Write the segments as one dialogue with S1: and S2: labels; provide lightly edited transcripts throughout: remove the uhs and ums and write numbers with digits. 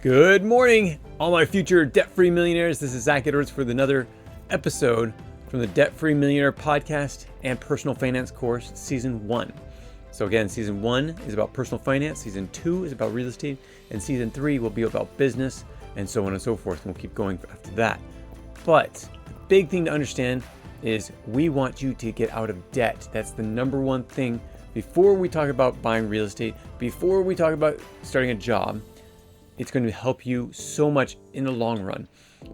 S1: Good morning, all my future debt-free millionaires. This is Zach Edwards for another episode from the Debt-Free Millionaire podcast and personal finance course, season 1. So again, season 1 is about personal finance, season 2 is about real estate, and season 3 will be about business, and so on and so forth. And we'll keep going after that. But the big thing to understand is we want you to get out of debt. That's the number one thing before we talk about buying real estate, before we talk about starting a job. It's going to help you so much in the long run.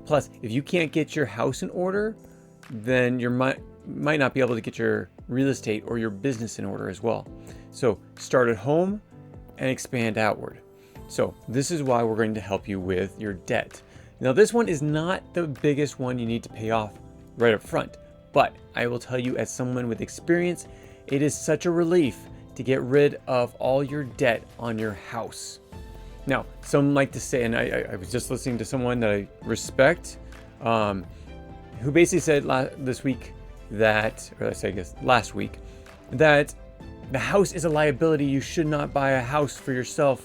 S1: Plus, if you can't get your house in order, then you might not be able to get your real estate or your business in order as well. So start at home and expand outward. So this is why we're going to help you with your debt. Now, this one is not the biggest one you need to pay off right up front, but I will tell you, as someone with experience, it is such a relief to get rid of all your debt on your house. Now, some like to say, and I was just listening to someone that I respect, who basically said last week that the house is a liability. You should not buy a house for yourself.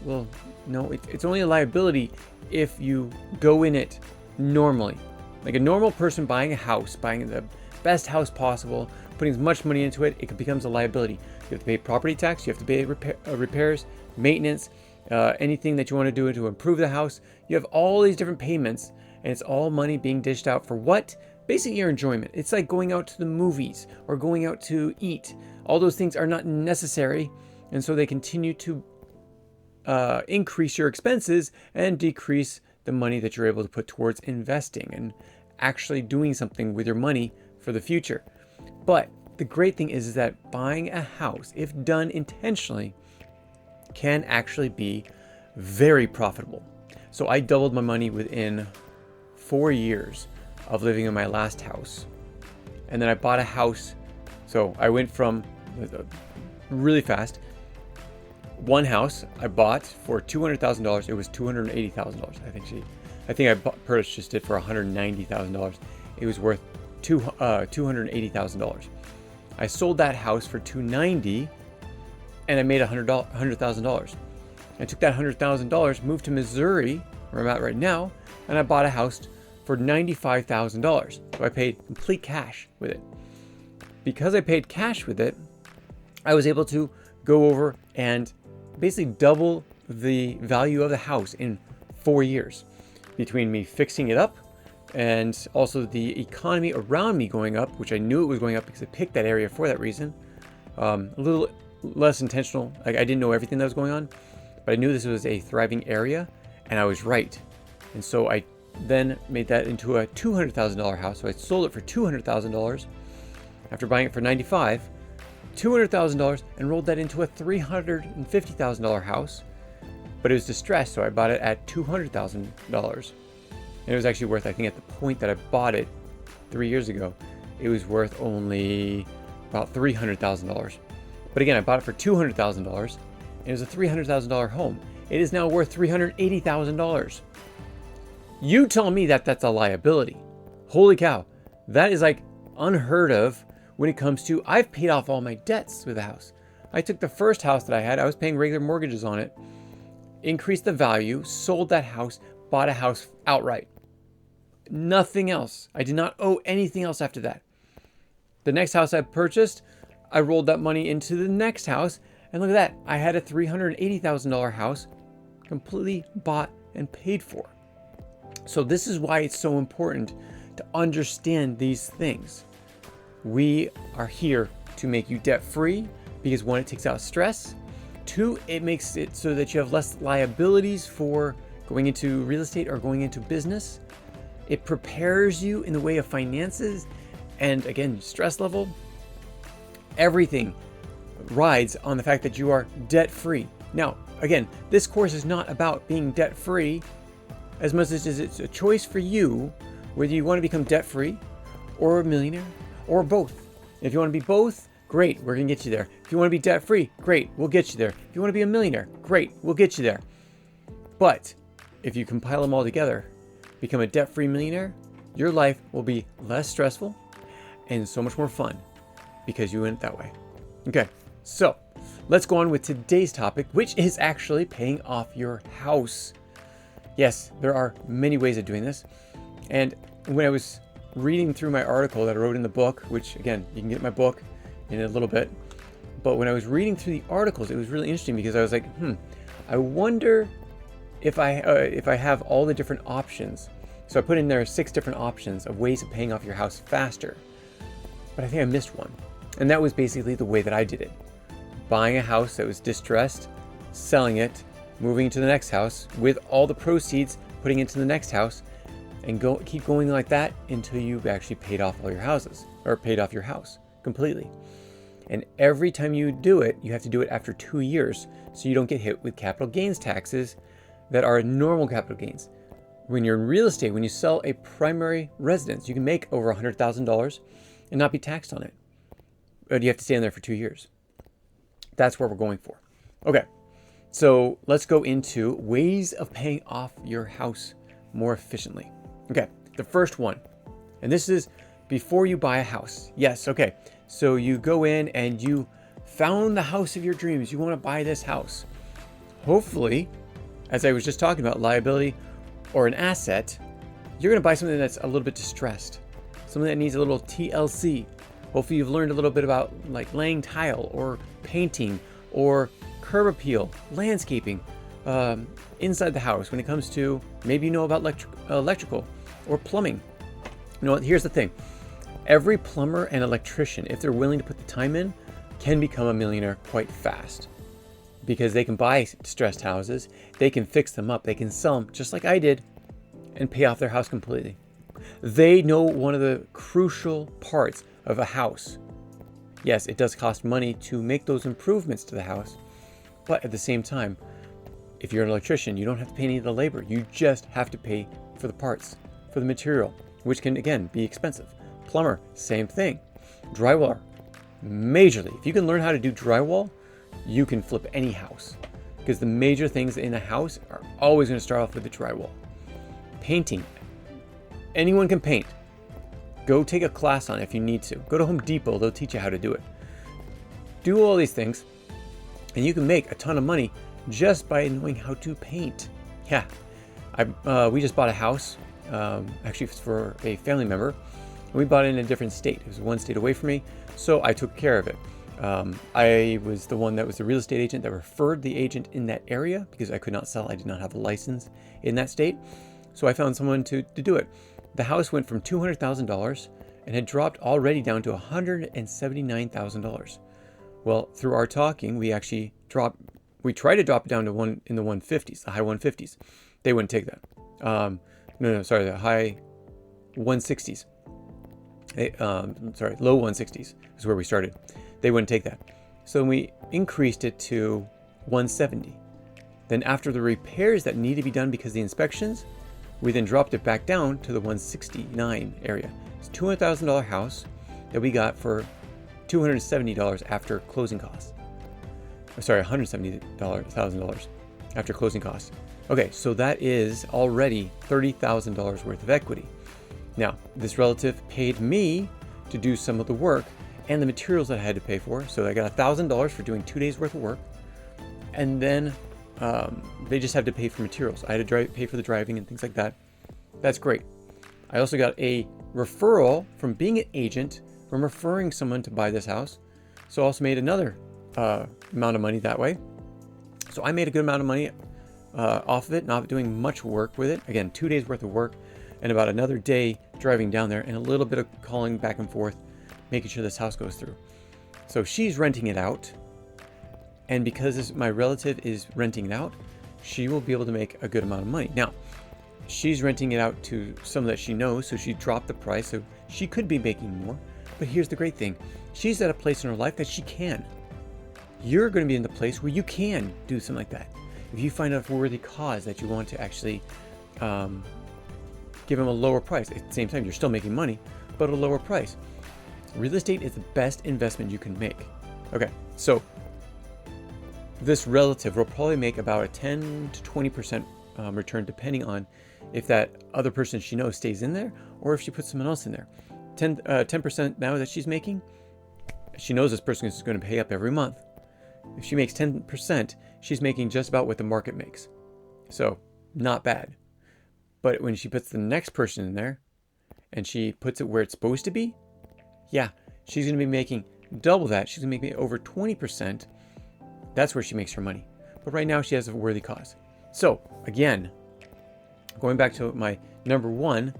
S1: Well, no, it's only a liability if you go in it normally. Like a normal person buying a house, buying the best house possible, putting as much money into it, it becomes a liability. You have to pay property tax, you have to pay repairs, maintenance, anything that you want to do to improve the house. You have all these different payments, and it's all money being dished out for what? Basically your enjoyment. It's like going out to the movies or going out to eat. All those things are not necessary, and so they continue to increase your expenses and decrease the money that you're able to put towards investing and actually doing something with your money for the future. But the great thing is that buying a house, if done intentionally, can actually be very profitable. So I doubled my money within 4 years of living in my last house. And then I bought a house. So I went from really fast. One house I bought for $200,000. It was $280,000. I think I purchased it for $190,000. It was worth $280,000. I sold that house for $290,000. And I made $100,000. I took that $100,000, moved to Missouri, where I'm at right now, and I bought a house for $95,000. So I paid complete cash with it. Because I paid cash with it, I was able to go over and basically double the value of the house in 4 years. Between me fixing it up and also the economy around me going up, which I knew it was going up because I picked that area for that reason. A little less intentional. Like, I didn't know everything that was going on, but I knew this was a thriving area, and I was right. And so I then made that into a $200,000 house. So I sold it for $200,000 after buying it for $95,000, $200,000, and rolled that into a $350,000 house. But it was distressed, so I bought it at $200,000. And it was actually worth, I think at the point that I bought it 3 years ago, it was worth only about $300,000. But again, I bought it for $200,000, and it was a $300,000 home. It is now worth $380,000. You tell me that that's a liability. Holy cow. That is like unheard of when it comes to, I've paid off all my debts with the house. I took the first house that I had, I was paying regular mortgages on it, increased the value, sold that house, bought a house outright. Nothing else. I did not owe anything else after that. The next house I purchased, I rolled that money into the next house, and look at that. I had a $380,000 house completely bought and paid for. So this is why it's so important to understand these things. We are here to make you debt free because 1, it takes out stress. 2, it makes it so that you have less liabilities for going into real estate or going into business. It prepares you in the way of finances, and again, stress level. Everything rides on the fact that you are debt free. Now, again, this course is not about being debt free as much as it's a choice for you whether you want to become debt free or a millionaire or both. If you want to be both, great, we're going to get you there. If you want to be debt free, great, we'll get you there. If you want to be a millionaire, great, we'll get you there. But if you compile them all together, become a debt free millionaire, your life will be less stressful and so much more fun because you went that way. Okay, so let's go on with today's topic, which is actually paying off your house. Yes, there are many ways of doing this. And when I was reading through my article that I wrote in the book, which again, you can get my book in a little bit. But when I was reading through the articles, it was really interesting because I was like, I wonder if I have all the different options. So I put in there 6 different options of ways of paying off your house faster. But I think I missed one. And that was basically the way that I did it. Buying a house that was distressed, selling it, moving to the next house with all the proceeds, putting into the next house, and keep going like that until you've actually paid off all your houses, or paid off your house completely. And every time you do it, you have to do it after 2 years, so you don't get hit with capital gains taxes that are normal capital gains. When you're in real estate, when you sell a primary residence, you can make over $100,000 and not be taxed on it. But you have to stay in there for 2 years. That's what we're going for. Okay, so let's go into ways of paying off your house more efficiently. Okay, the first one, and this is before you buy a house. Yes, okay, so you go in and you found the house of your dreams. You want to buy this house. Hopefully, as I was just talking about, liability or an asset, you're going to buy something that's a little bit distressed, something that needs a little TLC. Hopefully you've learned a little bit about like laying tile or painting or curb appeal, landscaping, inside the house when it comes to, maybe you know about electrical or plumbing. You know what, here's the thing. Every plumber and electrician, if they're willing to put the time in, can become a millionaire quite fast. Because they can buy distressed houses, they can fix them up, they can sell them just like I did and pay off their house completely. They know one of the crucial parts of a house. Yes, it does cost money to make those improvements to the house, but at the same time, if you're an electrician, you don't have to pay any of the labor. You just have to pay for the parts, for the material, which can again be expensive. Plumber, same thing. Drywaller, majorly. If you can learn how to do drywall, you can flip any house, because the major things in a house are always going to start off with the drywall. Painting, anyone can paint. Go take a class on it if you need to. Go to Home Depot, they'll teach you how to do it. Do all these things, and you can make a ton of money just by knowing how to paint. Yeah, we just bought a house, actually it's for a family member, and we bought it in a different state. It was one state away from me, so I took care of it. I was the one that was the real estate agent that referred the agent in that area because I could not sell. I did not have a license in that state. So I found someone to do it. The house went from $200,000 and had dropped already down to $179,000. Well, through our talking, we tried to drop it down to in the 150s, the high 150s. They wouldn't take that. The high 160s. Low 160s is where we started. They wouldn't take that. So we increased it to 170. Then after the repairs that need to be done because of the inspections, we then dropped it back down to the 169 area. It's a $200,000 house that we got for $270 after closing costs. $170,000 after closing costs. Okay, so that is already $30,000 worth of equity. Now, this relative paid me to do some of the work and the materials that I had to pay for. So I got $1,000 for doing 2 days worth of work. And then they just had to pay for materials. I had to pay for the driving and things like that. That's great. I also got a referral from being an agent, from referring someone to buy this house. So I also made another amount of money that way. So I made a good amount of money off of it, not doing much work with it. Again, 2 days worth of work and about another day driving down there and a little bit of calling back and forth, making sure this house goes through. So she's renting it out. And because my relative is renting it out, she will be able to make a good amount of money. Now, she's renting it out to someone that she knows, so she dropped the price, so she could be making more. But here's the great thing. She's at a place in her life that she can. You're going to be in the place where you can do something like that. If you find a worthy cause that you want to actually give them a lower price. At the same time, you're still making money, but at a lower price. Real estate is the best investment you can make. Okay, so this relative will probably make about a 10 to 20% return, depending on if that other person she knows stays in there or if she puts someone else in there. 10% now that she's making, she knows this person is going to pay up every month. If she makes 10%, she's making just about what the market makes. So not bad. But when she puts the next person in there and she puts it where it's supposed to be, yeah, she's going to be making double that. She's going to be making over 20%. That's where she makes her money. But right now she has a worthy cause. So again, going back to my number one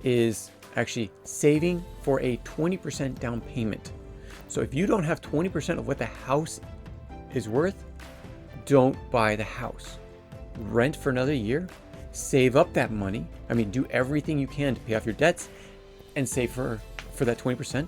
S1: is actually saving for a 20% down payment. So if you don't have 20% of what the house is worth, don't buy the house. Rent for another year, save up that money. I mean, do everything you can to pay off your debts and save for that 20%,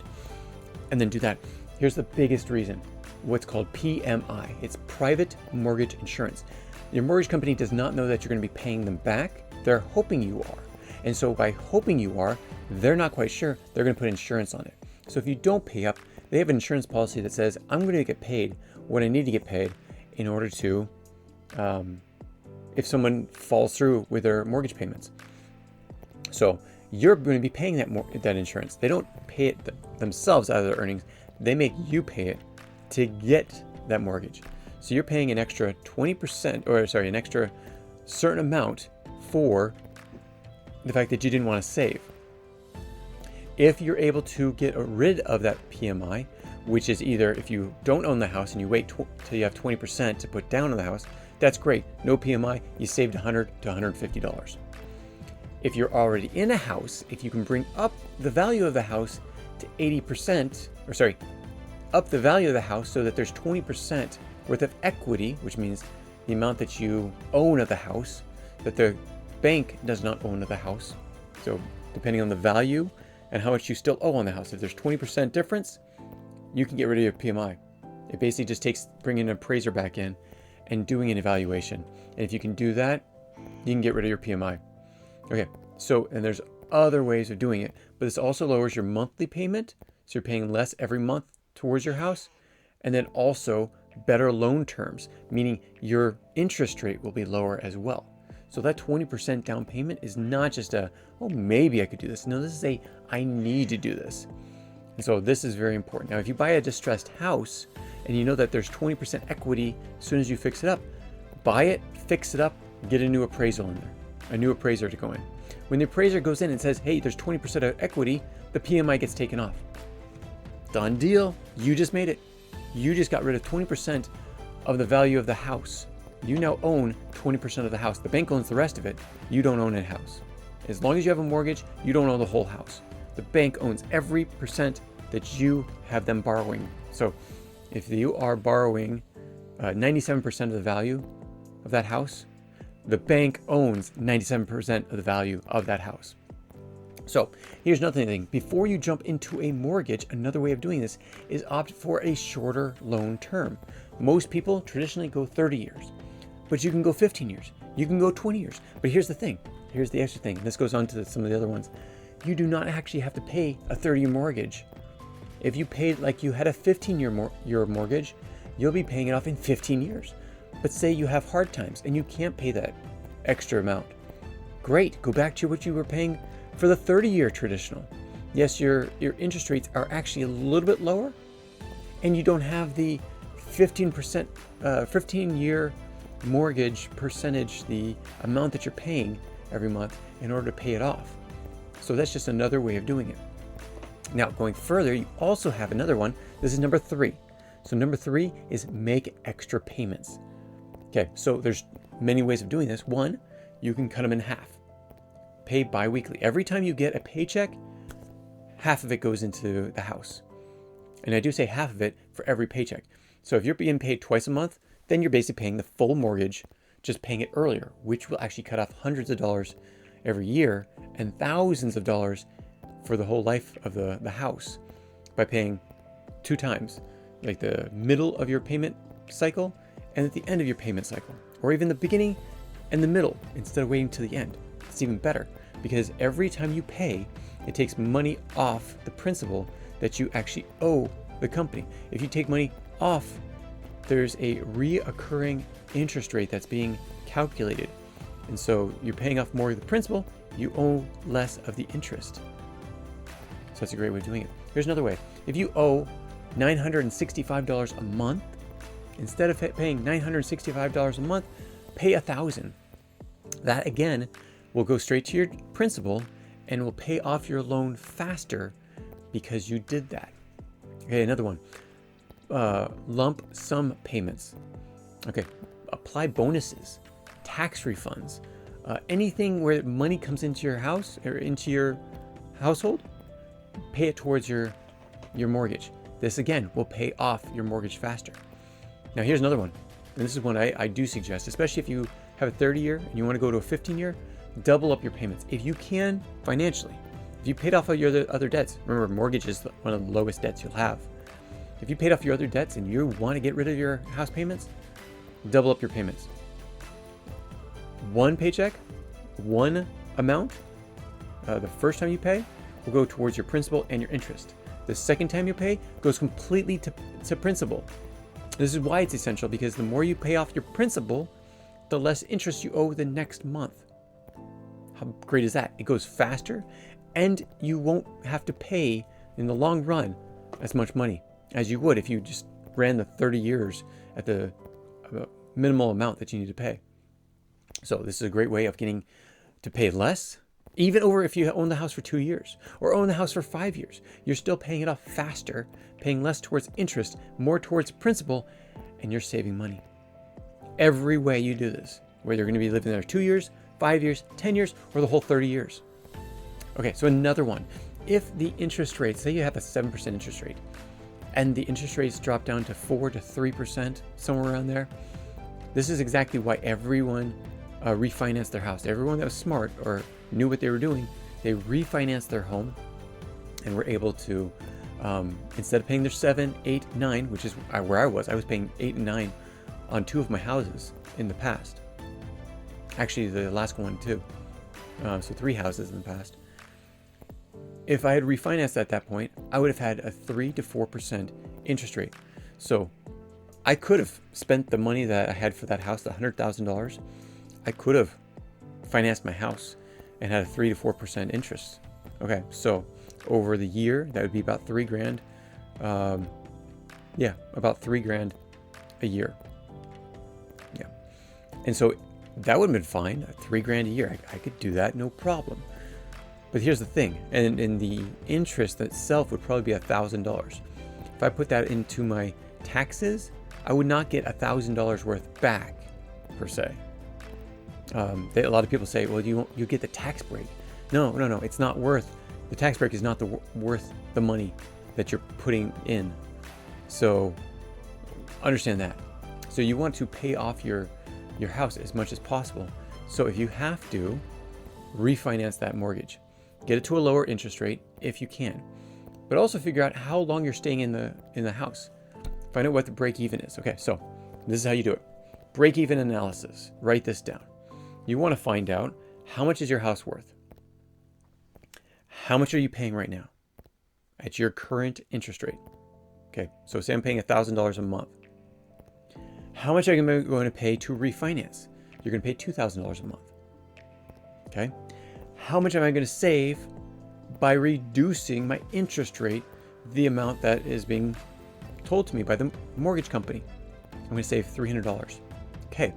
S1: and then do that. Here's the biggest reason, what's called PMI. It's private mortgage insurance. Your mortgage company does not know that you're going to be paying them back. They're hoping you are. And so by hoping you are, they're not quite sure, they're going to put insurance on it. So if you don't pay up, they have an insurance policy that says, I'm going to get paid what I need to get paid in order to, if someone falls through with their mortgage payments. So you're going to be paying that insurance. They don't pay it themselves out of their earnings. They make you pay it to get that mortgage. So you're paying an extra 20%, or sorry, an extra certain amount for the fact that you didn't want to save. If you're able to get rid of that PMI, which is either if you don't own the house and you wait till you have 20% to put down on the house, that's great. No PMI, you saved $100 to $150. If you're already in a house, if you can bring up the value of the house to 80%, or sorry, up the value of the house so that there's 20% worth of equity, which means the amount that you own of the house, that the bank does not own of the house. So depending on the value and how much you still owe on the house, if there's 20% difference, you can get rid of your PMI. It basically just takes bringing an appraiser back in and doing an evaluation. And if you can do that, you can get rid of your PMI. Okay, so, and there's other ways of doing it, but this also lowers your monthly payment. So you're paying less every month towards your house. And then also better loan terms, meaning your interest rate will be lower as well. So that 20% down payment is not just a, oh, maybe I could do this. No, this is a, I need to do this. And so this is very important. Now, if you buy a distressed house and you know that there's 20% equity as soon as you fix it up, buy it, fix it up, get a new appraisal in there, a new appraiser to go in. When the appraiser goes in and says, hey, there's 20% of equity, the PMI gets taken off. Done deal. You just made it. You just got rid of 20% of the value of the house. You now own 20% of the house. The bank owns the rest of it. You don't own a house. As long as you have a mortgage, you don't own the whole house. The bank owns every percent that you have them borrowing. So if you are borrowing 97% of the value of that house, the bank owns 97% of the value of that house. So here's another thing. Before you jump into a mortgage, another way of doing this is opt for a shorter loan term. Most people traditionally go 30 years, but you can go 15 years. You can go 20 years. But here's the thing. Here's the extra thing. This goes on to some of the other ones. You do not actually have to pay a 30-year mortgage. If you paid like you had a 15-year mortgage, you'll be paying it off in 15 years. But say you have hard times and you can't pay that extra amount. Great, go back to what you were paying for the 30-year traditional. Yes, your interest rates are actually a little bit lower, and you don't have the 15-year mortgage percentage, the amount that you're paying every month in order to pay it off. So that's just another way of doing it. Now, going further, you also have another one. This is number 3. So number 3 is make extra payments. Okay, so there's many ways of doing this. One, you can cut them in half. Pay bi-weekly. Every time you get a paycheck, half of it goes into the house. And I do say half of it for every paycheck. So if you're being paid twice a month, then you're basically paying the full mortgage, just paying it earlier, which will actually cut off hundreds of dollars every year and thousands of dollars for the whole life of the house by paying 2 times, like the middle of your payment cycle and at the end of your payment cycle, or even the beginning and the middle instead of waiting to the end. It's even better because every time you pay, it takes money off the principal that you actually owe the company. If you take money off, there's a reoccurring interest rate that's being calculated. And so you're paying off more of the principal, you owe less of the interest. So that's a great way of doing it. Here's another way. If you owe $965 a month, instead of paying $965 a month, pay $1,000. That again will go straight to your principal and will pay off your loan faster because you did that. Okay, another one. Lump sum payments. Okay, apply bonuses, tax refunds, anything where money comes into your house or into your household, pay it towards your mortgage. This again will pay off your mortgage faster. Now here's another one, and this is one I do suggest, especially if you have a 30-year and you want to go to a 15-year, double up your payments. If you can financially, if you paid off all your other debts, remember mortgage is one of the lowest debts you'll have. If you paid off your other debts and you want to get rid of your house payments, double up your payments. One paycheck, one amount, the first time you pay will go towards your principal and your interest. The second time you pay goes completely to principal. This is why it's essential, because the more you pay off your principal, the less interest you owe the next month. How great is that? It goes faster, and you won't have to pay in the long run as much money as you would if you just ran the 30 years at the minimal amount that you need to pay. So this is a great way of getting to pay less, even over if you own the house for 2 years or own the house for 5 years. You're still paying it off faster, paying less towards interest, more towards principal, and you're saving money. Every way you do this, whether you're going to be living there 2 years, 5 years, 10 years, or the whole 30 years. Okay, so another one. If the interest rate, say you have a 7% interest rate, and the interest rates drop down to 4 to 3%, somewhere around there, this is exactly why everyone refinanced their house. Everyone that was smart or knew what they were doing, they refinanced their home and were able to, instead of paying their 7, 8, 9, which is where I was paying 8 and 9 on 2 of my houses in the past. Actually, the last one too. So 3 houses in the past. If I had refinanced at that point, I would have had a 3 to 4% interest rate. So I could have spent the money that I had for that house, the $100,000. I could have financed my house and had a 3 to 4% interest. Okay, so over the year, that would be about $3,000. About $3,000 a year. Yeah, and so that would have been fine. $3,000 a year, I could do that, no problem. But here's the thing, and the interest itself would probably be $1,000. If I put that into my taxes, I would not get $1,000 worth back per se. A lot of people say, well, you get the tax break. No, it's not worth. The tax break is not worth the money that you're putting in. So understand that. So you want to pay off your house as much as possible. So if you have to, refinance that mortgage. Get it to a lower interest rate if you can. But also figure out how long you're staying in the house. Find out what the break even is. Okay, so this is how you do it. Break even analysis. Write this down. You want to find out, how much is your house worth? How much are you paying right now at your current interest rate? Okay, so say I'm paying $1,000 a month. How much are you going to pay to refinance? You're going to pay $2,000 a month. Okay, how much am I going to save by reducing my interest rate, the amount that is being told to me by the mortgage company? I'm going to save $300. Okay,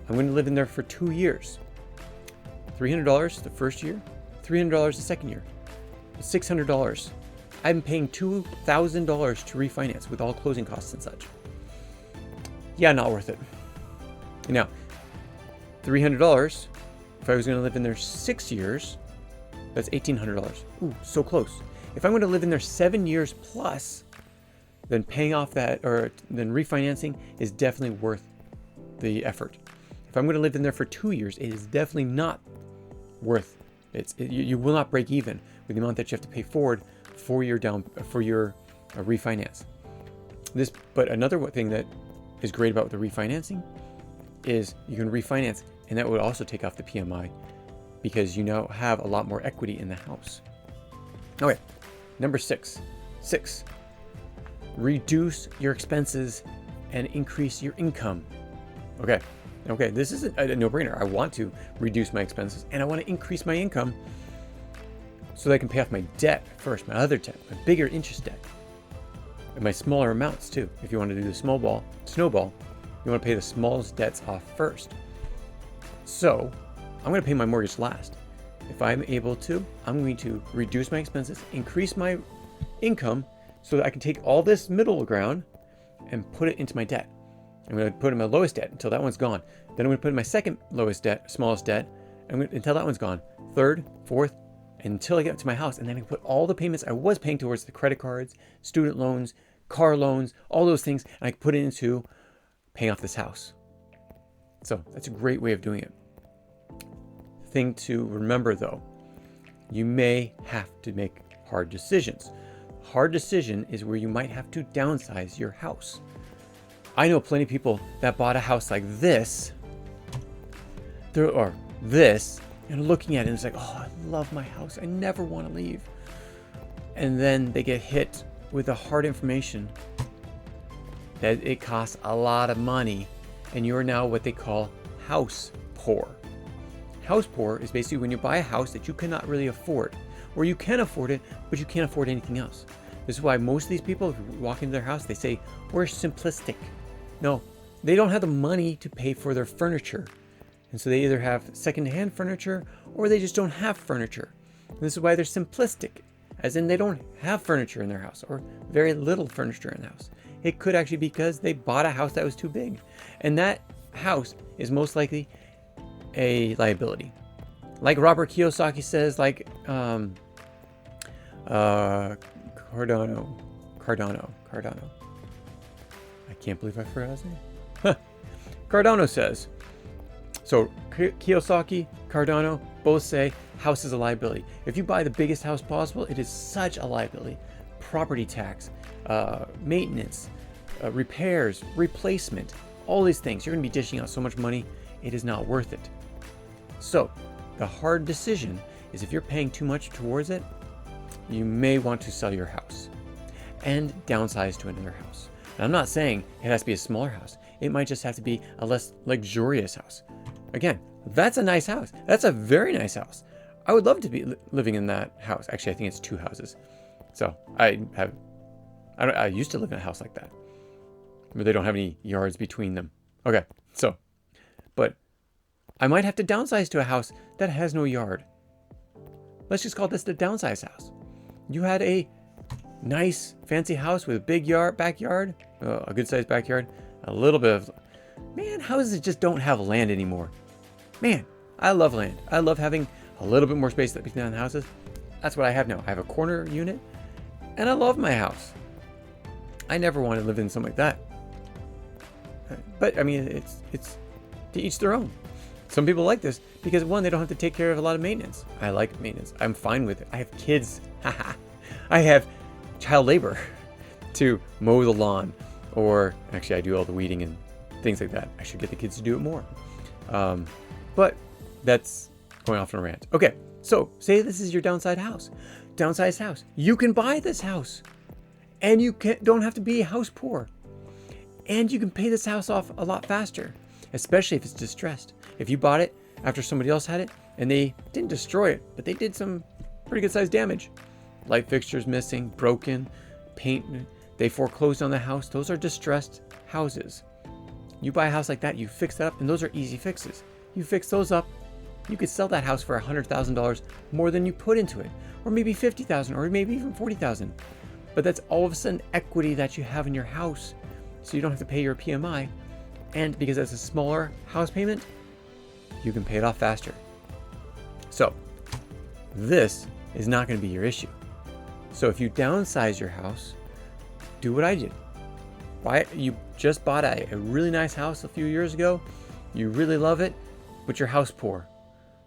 S1: I'm going to live in there for 2 years. $300 the first year, $300 the second year, $600. I'm paying $2,000 to refinance with all closing costs and such. Yeah, not worth it. Now, $300, if I was going to live in there 6 years, that's $1,800. Ooh, so close. If I'm going to live in there 7 years plus, then paying off that, or then refinancing is definitely worth the effort. If I'm going to live in there for 2 years, it is definitely not worth it. You will not break even with the amount that you have to pay forward for your refinance. But another thing that is great about the refinancing is you can refinance, and that would also take off the PMI because you now have a lot more equity in the house. Okay, number 6. Reduce your expenses and increase your income. Okay, this is a no-brainer. I want to reduce my expenses and I want to increase my income so that I can pay off my debt first, my other debt, my bigger interest debt, and my smaller amounts too. If you want to do the snowball, you want to pay the smallest debts off first. So I'm going to pay my mortgage last. If I'm able to, I'm going to reduce my expenses, increase my income so that I can take all this middle ground and put it into my debt. I'm going to put in my lowest debt until that one's gone. Then I'm going to put in my second lowest debt, smallest debt, until that one's gone. Third, fourth, until I get to my house. And then I can put all the payments I was paying towards the credit cards, student loans, car loans, all those things, and I can put it into paying off this house. So that's a great way of doing it. Thing to remember though, you may have to make hard decisions. Hard decision is where you might have to downsize your house. I know plenty of people that bought a house like this, or this, and looking at it and it's like, oh, I love my house. I never want to leave. And then they get hit with the hard information that it costs a lot of money and you're now what they call house poor. House poor is basically when you buy a house that you cannot really afford, or you can afford it, but you can't afford anything else. This is why most of these people, if you walk into their house, they say, we're simplistic. No, they don't have the money to pay for their furniture. And so they either have secondhand furniture or they just don't have furniture. And this is why they're simplistic, as in they don't have furniture in their house or very little furniture in the house. It could actually be because they bought a house that was too big. And that house is most likely a liability. Like Robert Kiyosaki says, like Cardano. I can't believe I forgot his name. Cardano says, so Kiyosaki, Cardano both say house is a liability. If you buy the biggest house possible, it is such a liability. Property tax, maintenance, repairs, replacement, all these things. You're going to be dishing out so much money, it is not worth it. So the hard decision is if you're paying too much towards it, you may want to sell your house and downsize to another house. And I'm not saying it has to be a smaller house. It might just have to be a less luxurious house. Again, that's a nice house. That's a very nice house. I would love to be living in that house. Actually, I think it's 2 houses. So I used to live in a house like that, where they don't have any yards between them. Okay, so, but I might have to downsize to a house that has no yard. Let's just call this the downsize house. You had a nice fancy house with a big backyard, a good sized backyard, a little bit of, man, houses just don't have land anymore. Man, I love land. I love having a little bit more space between the houses. That's what I have now. I have a corner unit and I love my house. I never want to live in something like that. But I mean, it's to each their own. Some people like this because, one, they don't have to take care of a lot of maintenance. I like maintenance. I'm fine with it. I have kids. I have child labor to mow the lawn, or actually I do all the weeding and things like that. I should get the kids to do it more. But that's going off on a rant. Okay, so say this is your downsized house. You can buy this house and you don't have to be house poor. And you can pay this house off a lot faster, especially if it's distressed. If you bought it after somebody else had it and they didn't destroy it, but they did some pretty good sized damage. Light fixtures missing, broken, paint, they foreclosed on the house. Those are distressed houses. You buy a house like that, you fix that up, and those are easy fixes. You fix those up, you could sell that house for $100,000 more than you put into it, or maybe $50,000, or maybe even $40,000. But that's all of a sudden equity that you have in your house, so you don't have to pay your PMI. And because it's a smaller house payment, you can pay it off faster. So this is not going to be your issue. So if you downsize your house, do what I did. You just bought a really nice house a few years ago. You really love it, but you're house poor.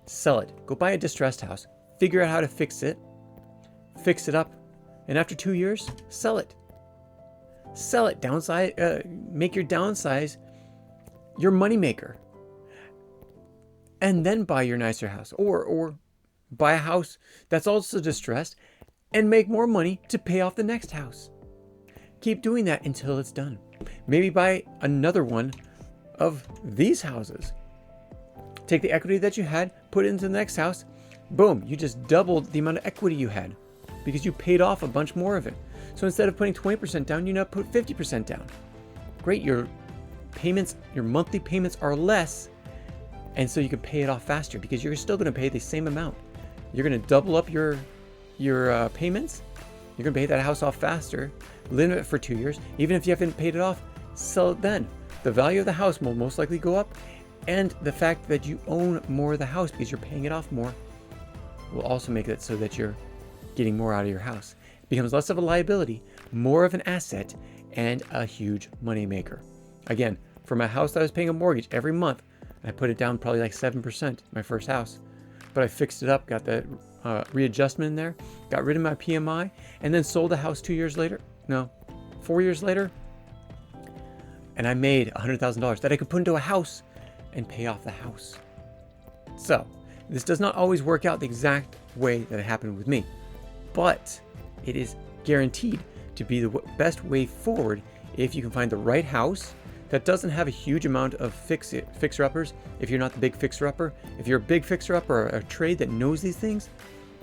S1: Sell it. Go buy a distressed house. Figure out how to fix it it up, and after 2 years, sell it. Sell it. Downsize. Make your downsize your moneymaker, and then buy your nicer house, or buy a house that's also distressed and make more money to pay off the next house. Keep doing that until it's done. Maybe buy another one of these houses. Take the equity that you had, put it into the next house. Boom, you just doubled the amount of equity you had because you paid off a bunch more of it. So instead of putting 20% down, you now put 50% down. Great, your payments, your monthly payments are less, And so you can pay it off faster because you're still going to pay the same amount. You're going to double up your payments. You're going to pay that house off faster, live in it for 2 years. Even if you haven't paid it off, sell it then. The value of the house will most likely go up. And the fact that you own more of the house because you're paying it off more will also make it so that you're getting more out of your house. It becomes less of a liability, more of an asset, and a huge money maker. Again, for my house that I was paying a mortgage every month, I put it down probably like 7%, my first house. But I fixed it up, got the readjustment in there, got rid of my PMI, and then sold the house 4 years later. And I made $100,000 that I could put into a house and pay off the house. So this does not always work out the exact way that it happened with me, but it is guaranteed to be the best way forward if you can find the right house that doesn't have a huge amount of fixer-uppers. If you're not the big fixer-upper, if you're a big fixer-upper or a trade that knows these things,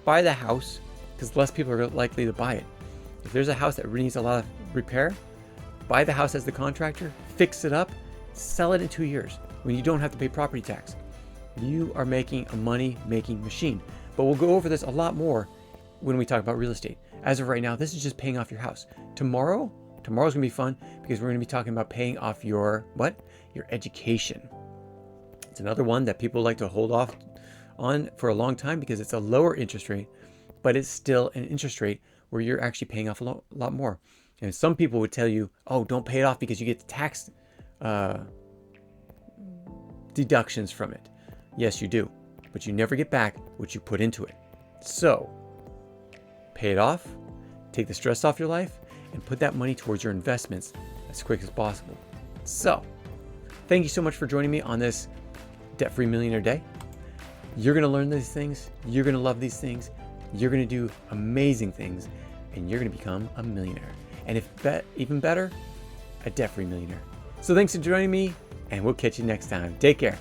S1: buy the house because less people are likely to buy it. If there's a house that really needs a lot of repair, buy the house as the contractor, fix it up, sell it in 2 years when you don't have to pay property tax. You are making a money-making machine. But we'll go over this a lot more when we talk about real estate. As of right now, this is just paying off your house. Tomorrow's gonna be fun because we're gonna be talking about paying off your education. It's another one that people like to hold off on for a long time because it's a lower interest rate, but it's still an interest rate where you're actually paying off a lot more. And some people would tell you, oh, don't pay it off because you get the tax deductions from it. Yes, you do, but you never get back what you put into it. So pay it off, take the stress off your life, and put that money towards your investments as quick as possible. So thank you so much for joining me on this Debt-Free Millionaire Day. You're going to learn these things. You're going to love these things. You're going to do amazing things, and you're going to become a millionaire. And even better, a debt-free millionaire. So thanks for joining me, and we'll catch you next time. Take care.